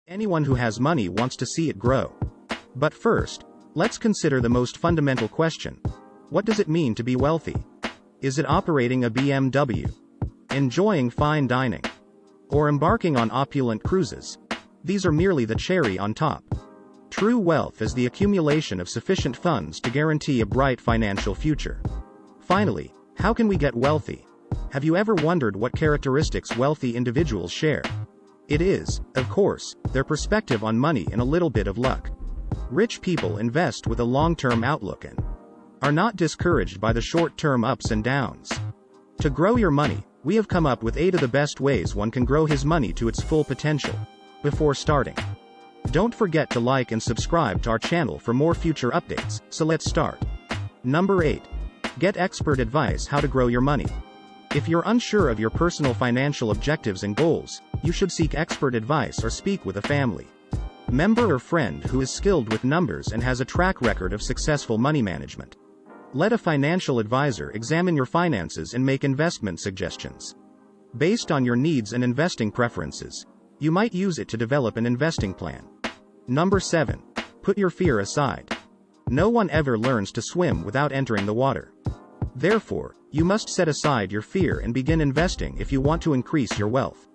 Anyone who has money wants to see it grow. But first, let's consider the most fundamental question. What does it mean to be wealthy? Is it operating a BMW? Enjoying fine dining? Or embarking on opulent cruises? These are merely the cherry on top. True wealth is the accumulation of sufficient funds to guarantee a bright financial future. Finally, how can we get wealthy? Have you ever wondered what characteristics wealthy individuals share? It is, of course, their perspective on money and a little bit of luck. Rich people invest with a long-term outlook and are not discouraged by the short-term ups and downs. To grow your money, we have come up with 8 of the best ways one can grow his money to its full potential. Before starting, don't forget to like and subscribe to our channel for more future updates, so let's start. Number 8. Get expert advice how to grow your money. If you're unsure of your personal financial objectives and goals, you should seek expert advice or speak with a family member or friend who is skilled with numbers and has a track record of successful money management. Let a financial advisor examine your finances and make investment suggestions. Based on your needs and investing preferences, you might use it to develop an investing plan. Number 7. Put your fear aside. No one ever learns to swim without entering the water. Therefore, you must set aside your fear and begin investing if you want to increase your wealth.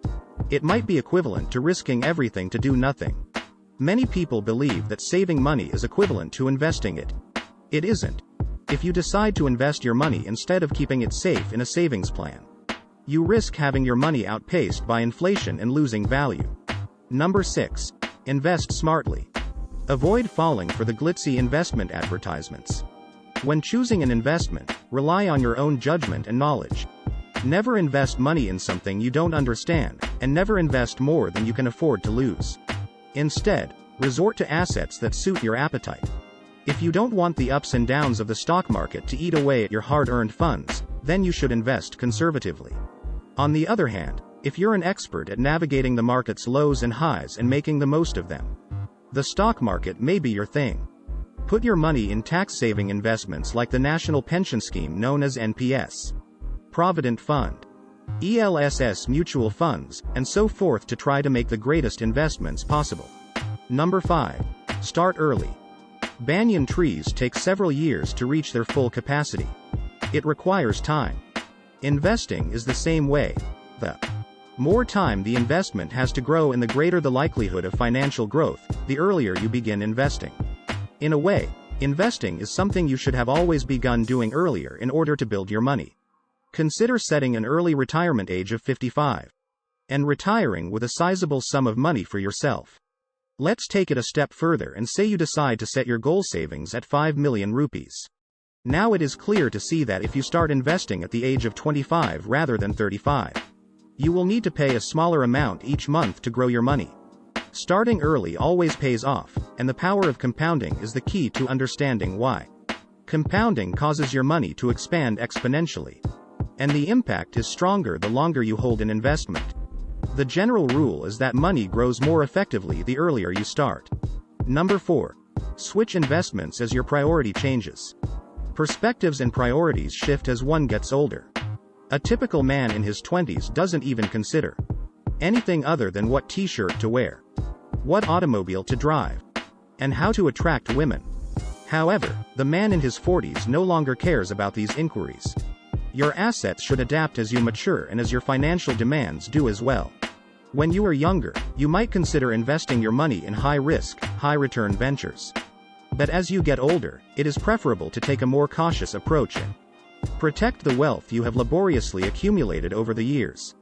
It might be equivalent to risking everything to do nothing. Many people believe that saving money is equivalent to investing it. It isn't. If you decide to invest your money instead of keeping it safe in a savings plan, you risk having your money outpaced by inflation and losing value. Number 6. Invest smartly. Avoid falling for the glitzy investment advertisements. When choosing an investment, rely on your own judgment and knowledge. Never invest money in something you don't understand, and never invest more than you can afford to lose. Instead, resort to assets that suit your appetite. If you don't want the ups and downs of the stock market to eat away at your hard-earned funds, then you should invest conservatively. On the other hand, if you're an expert at navigating the market's lows and highs and making the most of them, the stock market may be your thing. Put your money in tax-saving investments like the National Pension Scheme known as NPS, Provident Fund, ELSS mutual funds, and so forth to try to make the greatest investments possible. Number 5. Start early. Banyan trees take several years to reach their full capacity. It requires time. Investing is the same way. The more time the investment has to grow and the greater the likelihood of financial growth, the earlier you begin investing. In a way, investing is something you should have always begun doing earlier in order to build your money. Consider setting an early retirement age of 55. And retiring with a sizable sum of money for yourself. Let's take it a step further and say you decide to set your goal savings at 5 million rupees. Now it is clear to see that if you start investing at the age of 25 rather than 35, you will need to pay a smaller amount each month to grow your money. Starting early always pays off, and the power of compounding is the key to understanding why. Compounding causes your money to expand exponentially. And the impact is stronger the longer you hold an investment. The general rule is that money grows more effectively the earlier you start. Number 4. Switch investments as your priority changes. Perspectives and priorities shift as one gets older. A typical man in his 20s doesn't even consider anything other than what t-shirt to wear, what automobile to drive, and how to attract women. However, the man in his 40s no longer cares about these inquiries. Your assets should adapt as you mature and as your financial demands do as well. When you are younger, you might consider investing your money in high-risk, high-return ventures. But as you get older, it is preferable to take a more cautious approach and protect the wealth you have laboriously accumulated over the years.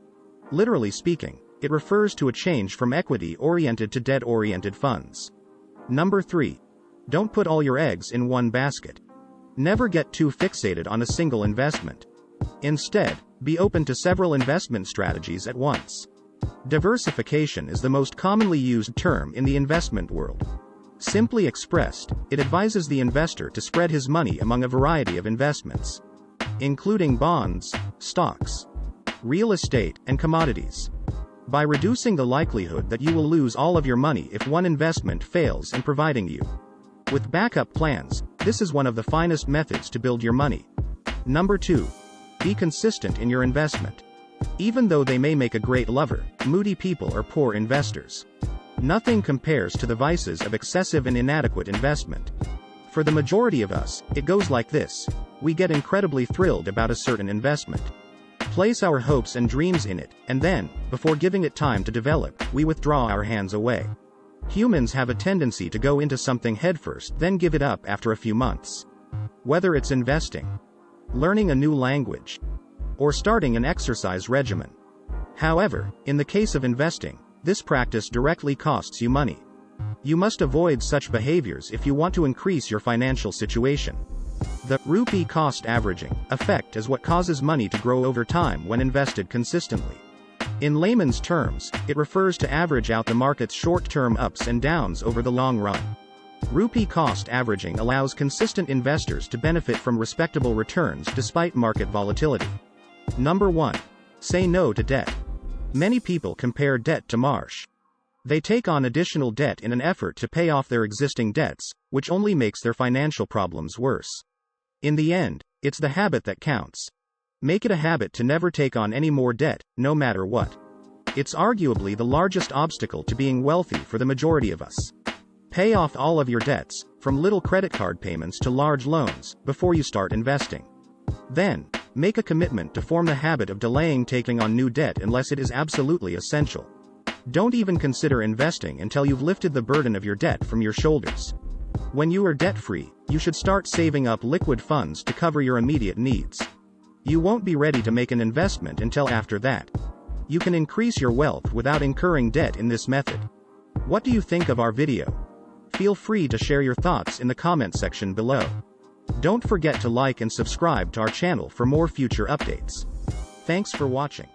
Literally speaking, it refers to a change from equity-oriented to debt-oriented funds. Number 3. Don't put all your eggs in one basket. Never get too fixated on a single investment. Instead, be open to several investment strategies at once. Diversification is the most commonly used term in the investment world. Simply expressed, it advises the investor to spread his money among a variety of investments, including bonds, stocks, real estate, and commodities. By reducing the likelihood that you will lose all of your money if one investment fails and providing you with backup plans, this is one of the finest methods to build your money. Number 2. Be consistent in your investment. Even though they may make a great lover, moody people are poor investors. Nothing compares to the vices of excessive and inadequate investment. For the majority of us, it goes like this. We get incredibly thrilled about a certain investment. Place our hopes and dreams in it, and then, before giving it time to develop, we withdraw our hands away. Humans have a tendency to go into something headfirst, then give it up after a few months. Whether it's investing, learning a new language, or starting an exercise regimen. However, in the case of investing, this practice directly costs you money. You must avoid such behaviors if you want to increase your financial situation. The rupee cost averaging effect is what causes money to grow over time when invested consistently. In layman's terms, it refers to average out the market's short-term ups and downs over the long run. Rupee cost averaging allows consistent investors to benefit from respectable returns despite market volatility. Number 1. Say no to debt. Many people compare debt to marsh. They take on additional debt in an effort to pay off their existing debts, which only makes their financial problems worse. In the end, it's the habit that counts. Make it a habit to never take on any more debt, no matter what. It's arguably the largest obstacle to being wealthy for the majority of us. Pay off all of your debts, from little credit card payments to large loans, before you start investing. Then, make a commitment to form the habit of delaying taking on new debt unless it is absolutely essential. Don't even consider investing until you've lifted the burden of your debt from your shoulders. When you are debt-free, you should start saving up liquid funds to cover your immediate needs. You won't be ready to make an investment until after that. You can increase your wealth without incurring debt in this method. What do you think of our video? Feel free to share your thoughts in the comment section below. Don't forget to like and subscribe to our channel for more future updates. Thanks for watching.